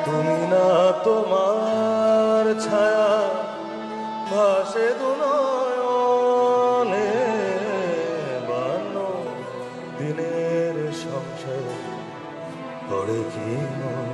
তুমি না তোমার ছায়া ভাসে দুনয়নে, বান্ন দিনের সংসার করে কি মন?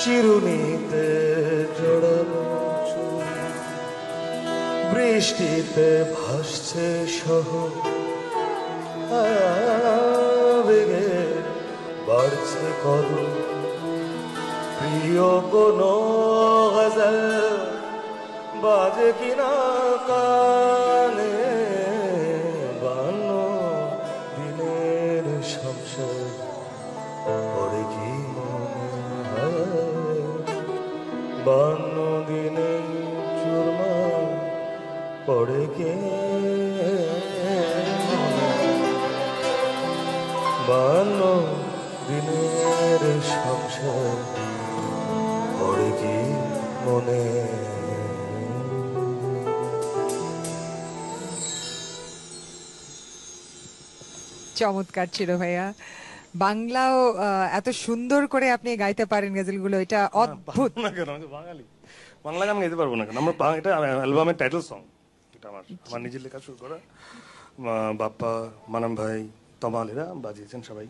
চিরুনিতে জড়ানো চুল, বৃষ্টিতে ভাসছে শহর, আবেগে বাড়ছে কদর, প্রিয় কোনো গজল বাজে কিনা কানে, বান্ন দিনের সংসার পড়ে কি মনে হয়? বান্ন দিনে চুরমা পড়ে কে বান্ন দিনের সংসার পড়ে কি মনে? চমৎকার ছিল ভাইয়া। বাংলাও এত সুন্দর করে আপনি গাইতে পারেন গজলগুলো, এটা অদ্ভুত। না কেন, আমি তো বাঙালি, বাংলা গান গাইতে পারবো না কেন? আমার এটা অ্যালবামের টাইটেল সং, এটা আমার নিজের লেখা, শুরু করা। বাপ্পা, মানাম ভাই, তমাল এরা বাজিয়েছেন সবাই।